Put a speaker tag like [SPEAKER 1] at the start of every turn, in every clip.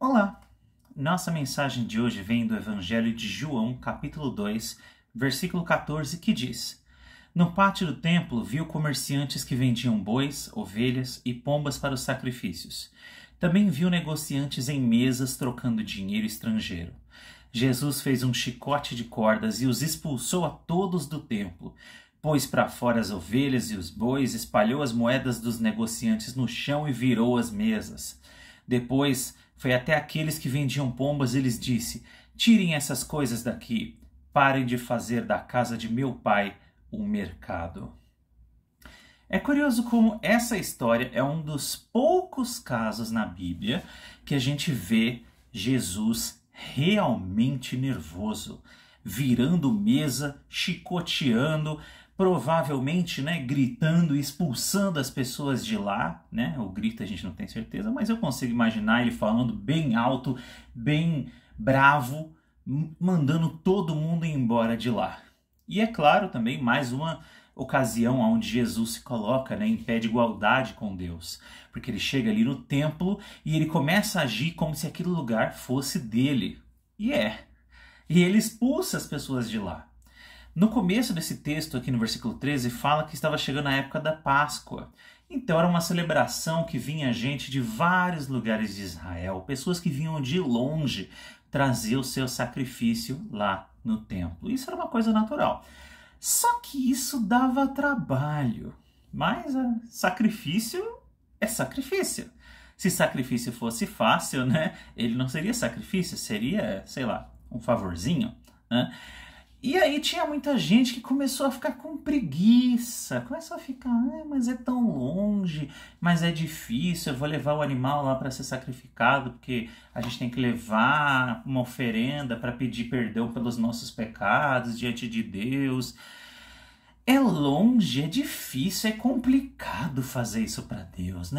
[SPEAKER 1] Olá! Nossa mensagem de hoje vem do Evangelho de João, capítulo 2, versículo 14, que diz: No pátio do templo viu comerciantes que vendiam bois, ovelhas e pombas para os sacrifícios. Também viu negociantes em mesas trocando dinheiro estrangeiro. Jesus fez um chicote de cordas e os expulsou a todos do templo. Pôs para fora as ovelhas e os bois, espalhou as moedas dos negociantes no chão e virou as mesas. Depois foi até aqueles que vendiam pombas e lhes disse: Tirem essas coisas daqui, parem de fazer da casa de meu pai um mercado. É curioso como essa história é um dos poucos casos na Bíblia que a gente vê Jesus realmente nervoso, virando mesa, chicoteando, provavelmente, gritando, expulsando as pessoas de lá, O grito a gente não tem certeza, mas eu consigo imaginar ele falando bem alto, bem bravo, mandando todo mundo embora de lá. E é claro também mais uma ocasião onde Jesus se coloca em pé de igualdade com Deus, porque ele chega ali no templo e ele começa a agir como se aquele lugar fosse dele. E ele expulsa as pessoas de lá. No começo desse texto, aqui no versículo 13, fala que estava chegando a época da Páscoa. Então era uma celebração que vinha gente de vários lugares de Israel, pessoas que vinham de longe trazer o seu sacrifício lá no templo. Isso era uma coisa natural. Só que isso dava trabalho. Mas sacrifício é sacrifício. Se sacrifício fosse fácil, ele não seria sacrifício, seria, sei lá, um favorzinho, E aí tinha muita gente que começou a ficar com preguiça, começou a ficar, mas é tão longe, mas é difícil, eu vou levar o animal lá para ser sacrificado, porque a gente tem que levar uma oferenda para pedir perdão pelos nossos pecados diante de Deus. É longe, é difícil, é complicado fazer isso para Deus,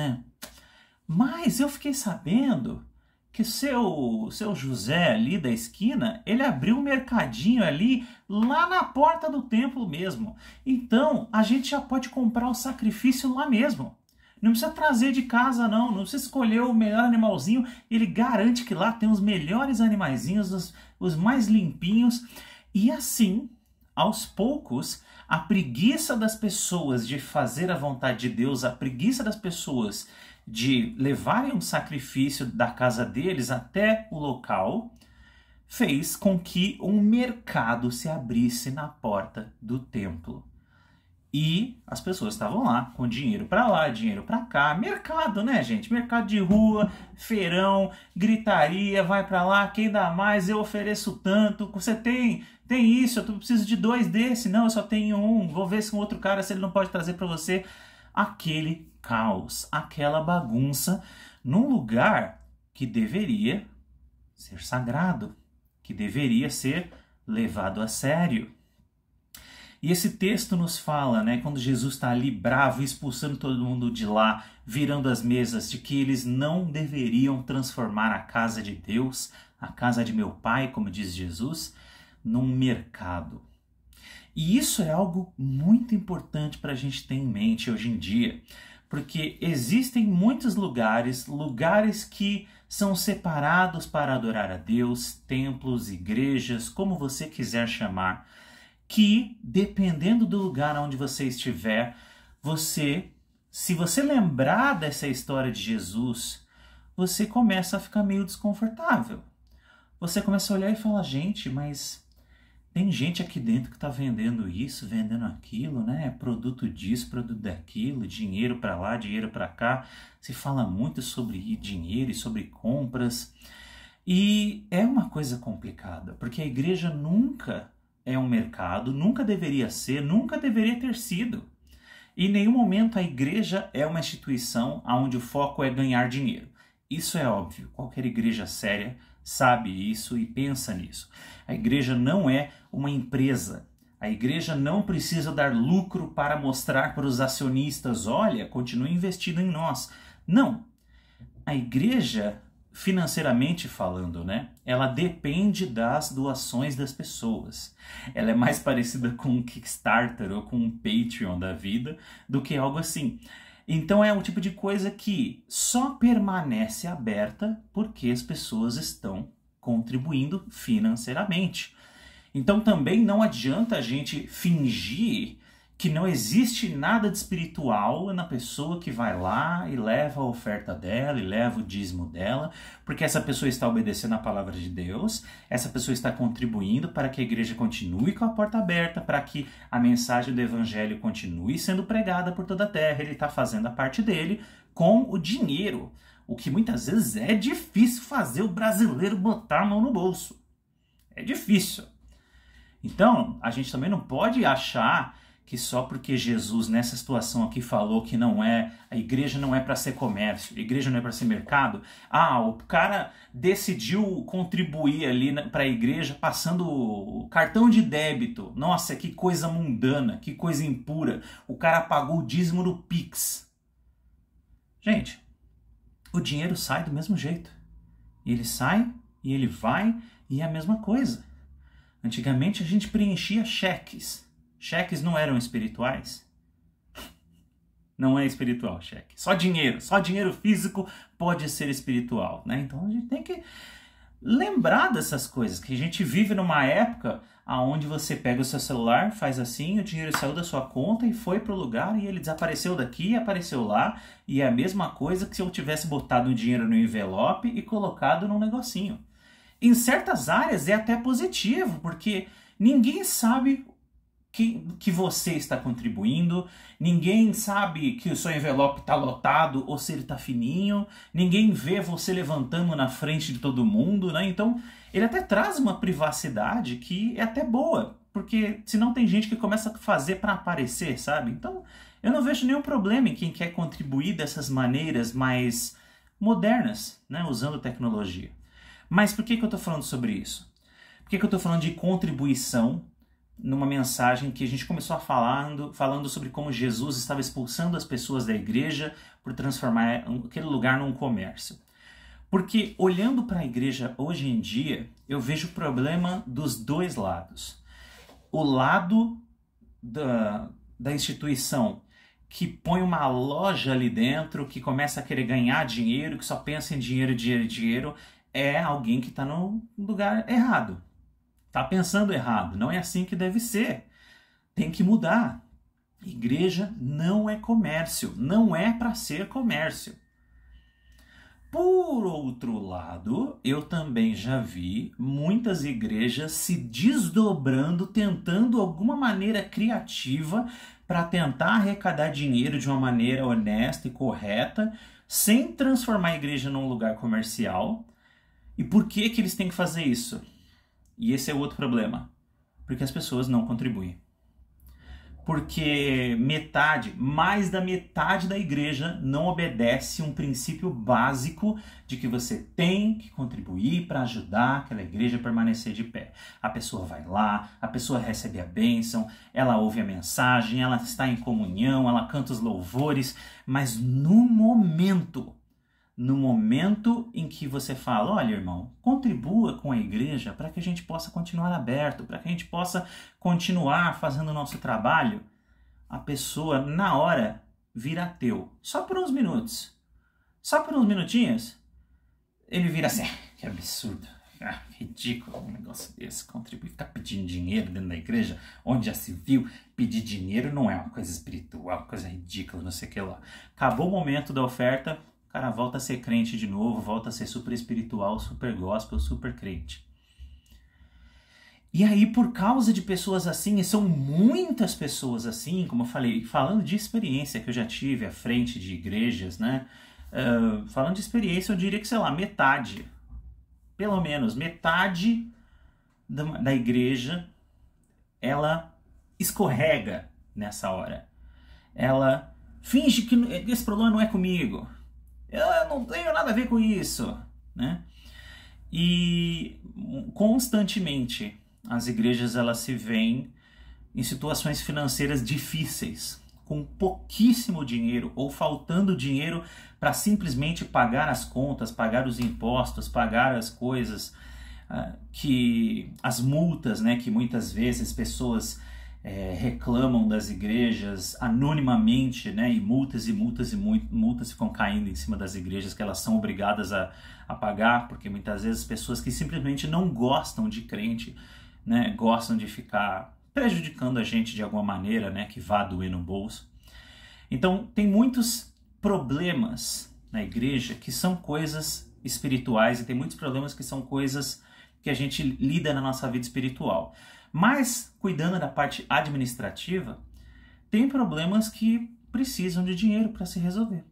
[SPEAKER 1] Mas eu fiquei sabendo que o seu José ali da esquina, ele abriu um mercadinho ali, lá na porta do templo mesmo. Então, a gente já pode comprar o sacrifício lá mesmo. Não precisa trazer de casa não precisa escolher o melhor animalzinho. Ele garante que lá tem os melhores animaizinhos, os mais limpinhos. E assim, aos poucos, a preguiça das pessoas de fazer a vontade de Deus, a preguiça das pessoas de levarem um sacrifício da casa deles até o local, fez com que um mercado se abrisse na porta do templo. E as pessoas estavam lá, com dinheiro para lá, dinheiro para cá. Mercado, gente? Mercado de rua, feirão, gritaria, vai para lá, quem dá mais, eu ofereço tanto. Você tem isso, eu preciso de 2 desse. Não, eu só tenho um. Vou ver se um outro cara, se ele não pode trazer para você. Aquele caos, aquela bagunça, num lugar que deveria ser sagrado, que deveria ser levado a sério. E esse texto nos fala, quando Jesus está ali bravo, expulsando todo mundo de lá, virando as mesas, de que eles não deveriam transformar a casa de Deus, a casa de meu Pai, como diz Jesus, num mercado. E isso é algo muito importante para a gente ter em mente hoje em dia, porque existem muitos lugares que são separados para adorar a Deus, templos, igrejas, como você quiser chamar, que dependendo do lugar onde você estiver, se você lembrar dessa história de Jesus, você começa a ficar meio desconfortável. Você começa a olhar e falar, gente, mas tem gente aqui dentro que está vendendo isso, vendendo aquilo, Produto disso, produto daquilo, dinheiro para lá, dinheiro para cá. Se fala muito sobre dinheiro e sobre compras. E é uma coisa complicada, porque a igreja nunca é um mercado, nunca deveria ser, nunca deveria ter sido. Em nenhum momento a igreja é uma instituição onde o foco é ganhar dinheiro. Isso é óbvio, qualquer igreja séria sabe isso e pensa nisso. A igreja não é uma empresa. A igreja não precisa dar lucro para mostrar para os acionistas, olha, continue investindo em nós. Não. A igreja, financeiramente falando, ela depende das doações das pessoas. Ela é mais parecida com um Kickstarter ou com um Patreon da vida do que algo assim. Então é o tipo de coisa que só permanece aberta porque as pessoas estão contribuindo financeiramente. Então também não adianta a gente fingir que não existe nada de espiritual na pessoa que vai lá e leva a oferta dela e leva o dízimo dela, porque essa pessoa está obedecendo a palavra de Deus, essa pessoa está contribuindo para que a igreja continue com a porta aberta, para que a mensagem do evangelho continue sendo pregada por toda a terra, ele está fazendo a parte dele com o dinheiro, o que muitas vezes é difícil fazer o brasileiro botar a mão no bolso. É difícil. Então, a gente também não pode achar que só porque Jesus nessa situação aqui falou que a igreja não é para ser comércio, a igreja não é para ser mercado, o cara decidiu contribuir ali para a igreja passando o cartão de débito. Nossa, que coisa mundana, que coisa impura. O cara pagou o dízimo no Pix. Gente, o dinheiro sai do mesmo jeito. Ele sai e ele vai e é a mesma coisa. Antigamente a gente preenchia cheques. Cheques não eram espirituais? Não é espiritual cheque. Só dinheiro físico pode ser espiritual, né? Então a gente tem que lembrar dessas coisas, que a gente vive numa época onde você pega o seu celular, faz assim, o dinheiro saiu da sua conta e foi para o lugar e ele desapareceu daqui e apareceu lá, e é a mesma coisa que se eu tivesse botado o dinheiro no envelope e colocado num negocinho. Em certas áreas é até positivo, porque ninguém sabe que você está contribuindo, ninguém sabe que o seu envelope está lotado ou se ele está fininho, ninguém vê você levantando na frente de todo mundo, né? Então, ele até traz uma privacidade que é até boa, porque senão tem gente que começa a fazer para aparecer, sabe? Então, eu não vejo nenhum problema em quem quer contribuir dessas maneiras mais modernas, né? Usando tecnologia. Mas por que eu estou falando sobre isso? Por que eu estou falando de contribuição numa mensagem que a gente começou falando sobre como Jesus estava expulsando as pessoas da igreja por transformar aquele lugar num comércio? Porque olhando para a igreja hoje em dia, eu vejo o problema dos dois lados. O lado da instituição que põe uma loja ali dentro, que começa a querer ganhar dinheiro, que só pensa em dinheiro, dinheiro, dinheiro, é alguém que está no lugar errado. Está pensando errado. Não é assim que deve ser. Tem que mudar. Igreja não é comércio. Não é para ser comércio. Por outro lado, eu também já vi muitas igrejas se desdobrando, tentando alguma maneira criativa para tentar arrecadar dinheiro de uma maneira honesta e correta, sem transformar a igreja num lugar comercial. E por que eles têm que fazer isso? E esse é o outro problema. Porque as pessoas não contribuem. Porque mais da metade da igreja não obedece um princípio básico de que você tem que contribuir para ajudar aquela igreja a permanecer de pé. A pessoa vai lá, a pessoa recebe a bênção, ela ouve a mensagem, ela está em comunhão, ela canta os louvores, mas no momento em que você fala, olha irmão, contribua com a igreja para que a gente possa continuar aberto, para que a gente possa continuar fazendo o nosso trabalho, a pessoa na hora vira ateu. Só por uns minutos. Só por uns minutinhos, ele vira assim, que absurdo, ridículo um negócio desse, contribuir, ficar pedindo dinheiro dentro da igreja, onde já se viu, pedir dinheiro não é uma coisa espiritual, uma coisa ridícula, não sei o que lá. Acabou o momento da oferta, o cara volta a ser crente de novo, volta a ser super espiritual, super gospel, super crente. E aí, por causa de pessoas assim, e são muitas pessoas assim, como eu falei, falando de experiência que eu já tive à frente de igrejas, né? Falando de experiência, eu diria que, sei lá, metade, pelo menos metade da igreja, ela escorrega nessa hora. Ela finge que esse problema não é comigo. Eu não tenho nada a ver com isso, né? E constantemente as igrejas elas se veem em situações financeiras difíceis, com pouquíssimo dinheiro ou faltando dinheiro para simplesmente pagar as contas, pagar os impostos, pagar as coisas, as multas, né, que muitas vezes pessoas reclamam das igrejas anonimamente, né? E multas ficam caindo em cima das igrejas que elas são obrigadas a pagar, porque muitas vezes pessoas que simplesmente não gostam de crente, né? Gostam de ficar prejudicando a gente de alguma maneira, né? Que vá doer no bolso. Então, tem muitos problemas na igreja que são coisas espirituais e tem muitos problemas que são coisas que a gente lida na nossa vida espiritual. Mas, cuidando da parte administrativa, tem problemas que precisam de dinheiro para se resolver.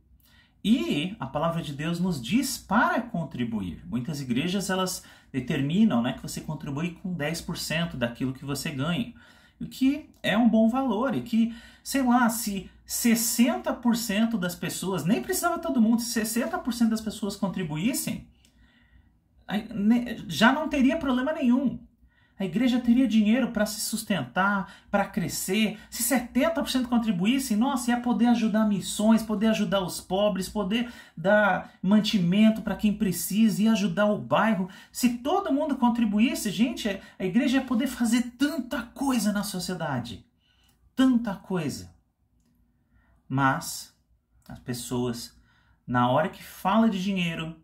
[SPEAKER 1] E a palavra de Deus nos diz para contribuir. Muitas igrejas, elas determinam, né, que você contribui com 10% daquilo que você ganha. O que é um bom valor. E que, sei lá, se 60% das pessoas, nem precisava todo mundo, se 60% das pessoas contribuíssem, já não teria problema nenhum. A igreja teria dinheiro para se sustentar, para crescer. Se 70% contribuíssem, nossa, ia poder ajudar missões, poder ajudar os pobres, poder dar mantimento para quem precisa e ajudar o bairro. Se todo mundo contribuísse, gente, a igreja ia poder fazer tanta coisa na sociedade. Tanta coisa. Mas as pessoas, na hora que fala de dinheiro,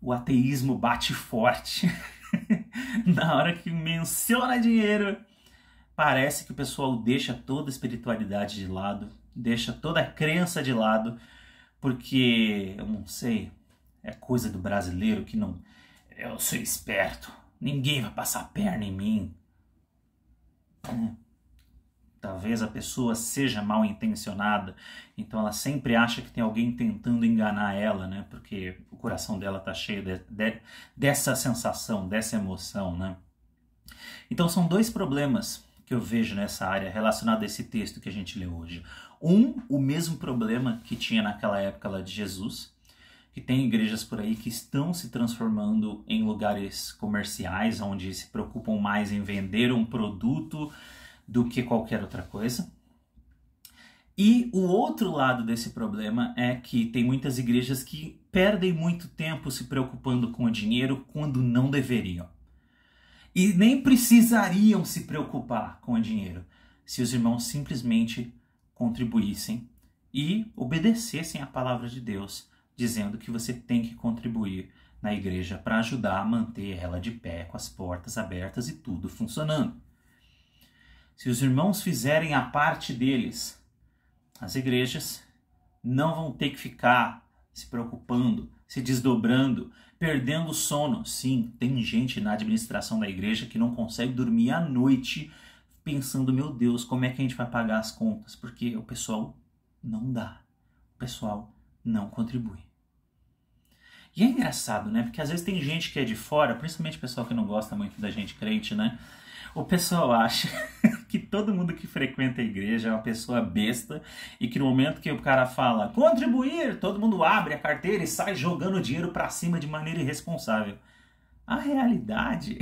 [SPEAKER 1] o ateísmo bate forte. Na hora que menciona dinheiro, parece que o pessoal deixa toda a espiritualidade de lado, deixa toda a crença de lado, porque, eu não sei, é coisa do brasileiro que não... Eu sou esperto, ninguém vai passar a perna em mim. Talvez a pessoa seja mal intencionada, então ela sempre acha que tem alguém tentando enganar ela, né? Porque o coração dela está cheio dessa sensação, dessa emoção, né? Então são 2 problemas que eu vejo nessa área relacionado a esse texto que a gente lê hoje. O mesmo problema que tinha naquela época lá de Jesus, que tem igrejas por aí que estão se transformando em lugares comerciais, onde se preocupam mais em vender um produto do que qualquer outra coisa. E o outro lado desse problema é que tem muitas igrejas que perdem muito tempo se preocupando com o dinheiro quando não deveriam. E nem precisariam se preocupar com o dinheiro se os irmãos simplesmente contribuíssem e obedecessem à palavra de Deus, dizendo que você tem que contribuir na igreja para ajudar a manter ela de pé, com as portas abertas e tudo funcionando. Se os irmãos fizerem a parte deles, as igrejas não vão ter que ficar se preocupando, se desdobrando, perdendo o sono. Sim, tem gente na administração da igreja que não consegue dormir à noite pensando, meu Deus, como é que a gente vai pagar as contas? Porque o pessoal não dá, o pessoal não contribui. E é engraçado, né? Porque às vezes tem gente que é de fora, principalmente o pessoal que não gosta muito da gente crente, né? O pessoal acha que todo mundo que frequenta a igreja é uma pessoa besta e que no momento que o cara fala contribuir, todo mundo abre a carteira e sai jogando dinheiro para cima de maneira irresponsável. A realidade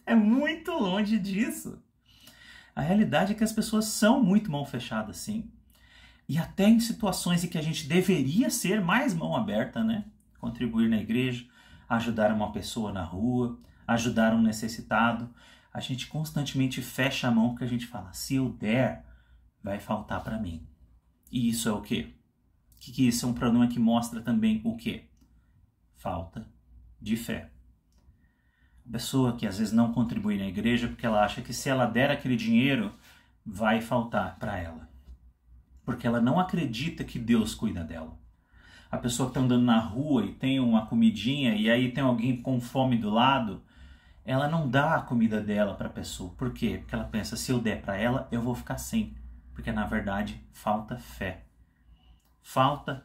[SPEAKER 1] é muito longe disso. A realidade é que as pessoas são muito mão fechada, sim. E até em situações em que a gente deveria ser mais mão aberta, né? Contribuir na igreja, ajudar uma pessoa na rua, ajudar um necessitado. A gente constantemente fecha a mão porque a gente fala, se eu der, vai faltar para mim. E isso é o quê? Que isso é um problema que mostra também o quê? Falta de fé. A pessoa que às vezes não contribui na igreja porque ela acha que se ela der aquele dinheiro, vai faltar para ela. Porque ela não acredita que Deus cuida dela. A pessoa que está andando na rua e tem uma comidinha e aí tem alguém com fome do lado, ela não dá a comida dela para a pessoa. Por quê? Porque ela pensa, se eu der para ela, eu vou ficar sem. Porque na verdade falta fé. Falta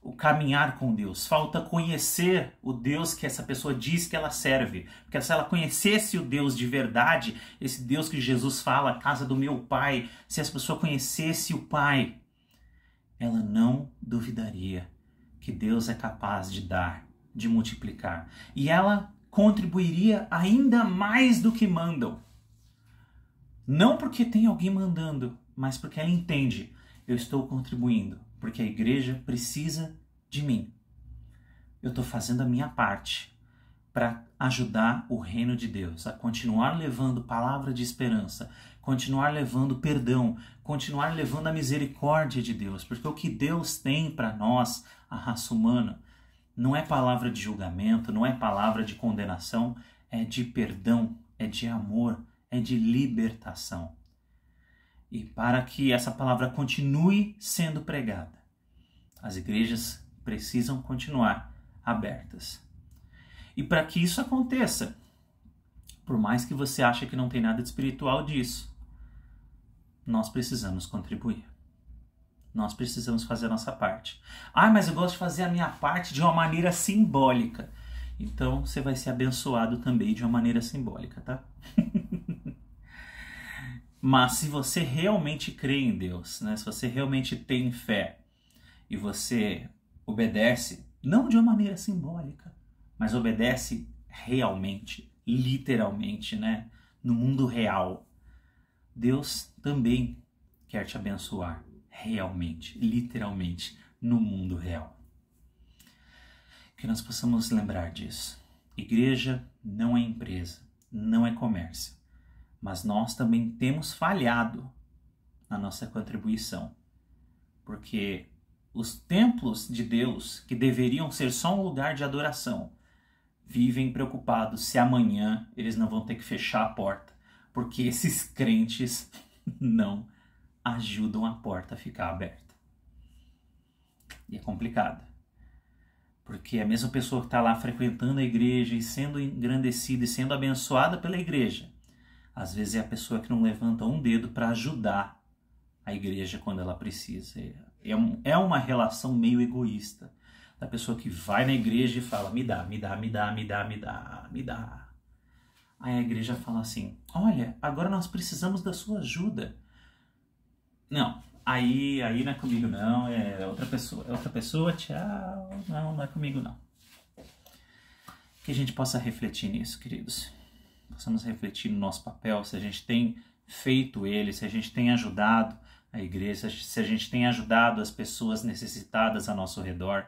[SPEAKER 1] o caminhar com Deus. Falta conhecer o Deus que essa pessoa diz que ela serve. Porque se ela conhecesse o Deus de verdade, esse Deus que Jesus fala, a casa do meu Pai, se essa pessoa conhecesse o Pai, ela não duvidaria que Deus é capaz de dar, de multiplicar. E ela contribuiria ainda mais do que mandam. Não porque tem alguém mandando, mas porque ela entende, eu estou contribuindo, porque a igreja precisa de mim. Eu estou fazendo a minha parte. para ajudar o reino de Deus a continuar levando palavra de esperança, continuar levando perdão, continuar levando a misericórdia de Deus, porque o que Deus tem para nós, a raça humana, não é palavra de julgamento, não é palavra de condenação, é de perdão, é de amor, é de libertação. E para que essa palavra continue sendo pregada, as igrejas precisam continuar abertas. E para que isso aconteça, por mais que você ache que não tem nada de espiritual disso, nós precisamos contribuir. Nós precisamos fazer a nossa parte. Ah, mas eu gosto de fazer a minha parte de uma maneira simbólica. Então você vai ser abençoado também de uma maneira simbólica, tá? Mas se você realmente crê em Deus, né? Se você realmente tem fé e você obedece, não de uma maneira simbólica, mas obedece realmente, literalmente, né? No mundo real, Deus também quer te abençoar realmente, literalmente, no mundo real. Que nós possamos lembrar disso. Igreja não é empresa, não é comércio, mas nós também temos falhado na nossa contribuição, porque os templos de Deus, que deveriam ser só um lugar de adoração, vivem preocupados se amanhã eles não vão ter que fechar a porta, porque esses crentes não ajudam a porta a ficar aberta. E é complicado, porque a mesma pessoa que está lá frequentando a igreja e sendo engrandecida e sendo abençoada pela igreja, às vezes é a pessoa que não levanta um dedo para ajudar a igreja quando ela precisa. É uma relação meio egoísta, da pessoa que vai na igreja e fala, me dá. Aí a igreja fala assim, olha, agora nós precisamos da sua ajuda. Não, aí não é comigo não, é outra pessoa, tchau, não é comigo não. Que a gente possa refletir nisso, queridos. Possamos refletir no nosso papel, se a gente tem feito ele, se a gente tem ajudado a igreja, se a gente tem ajudado as pessoas necessitadas ao nosso redor,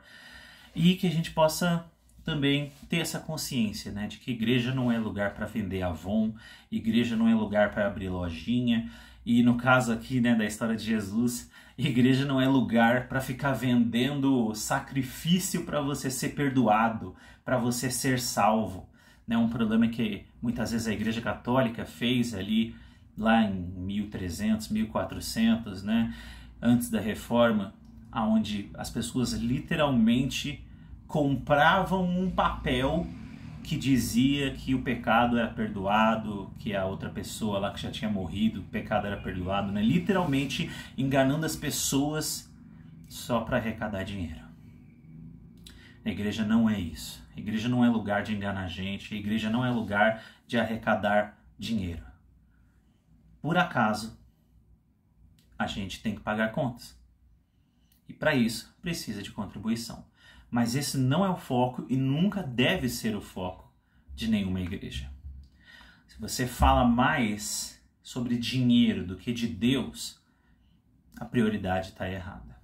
[SPEAKER 1] e que a gente possa também ter essa consciência, né, de que igreja não é lugar para vender Avon, igreja não é lugar para abrir lojinha, e no caso aqui, né, da história de Jesus, igreja não é lugar para ficar vendendo sacrifício para você ser perdoado, para você ser salvo. Né? Um problema que muitas vezes a Igreja Católica fez ali, lá em 1300, 1400, né, antes da Reforma, onde as pessoas literalmente compravam um papel que dizia que o pecado era perdoado, que a outra pessoa lá que já tinha morrido, o pecado era perdoado, né? Literalmente enganando as pessoas só para arrecadar dinheiro. A igreja não é isso. A igreja não é lugar de enganar gente, a igreja não é lugar de arrecadar dinheiro. Por acaso, a gente tem que pagar contas. E para isso, precisa de contribuição. Mas esse não é o foco e nunca deve ser o foco de nenhuma igreja. Se você fala mais sobre dinheiro do que de Deus, a prioridade está errada.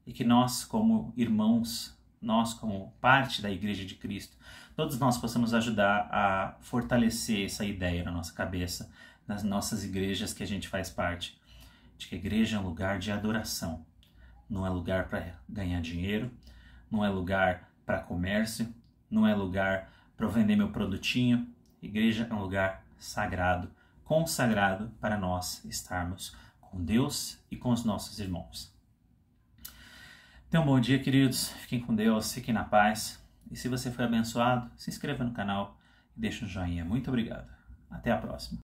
[SPEAKER 1] E que nós, como irmãos, nós como parte da Igreja de Cristo, todos nós possamos ajudar a fortalecer essa ideia na nossa cabeça, nas nossas igrejas que a gente faz parte, de que a igreja é um lugar de adoração, não é lugar para ganhar dinheiro, não é lugar para comércio, não é lugar para eu vender meu produtinho. Igreja é um lugar sagrado, consagrado para nós estarmos com Deus e com os nossos irmãos. Então, bom dia, queridos. Fiquem com Deus, fiquem na paz. E se você foi abençoado, se inscreva no canal e deixe um joinha. Muito obrigado. Até a próxima.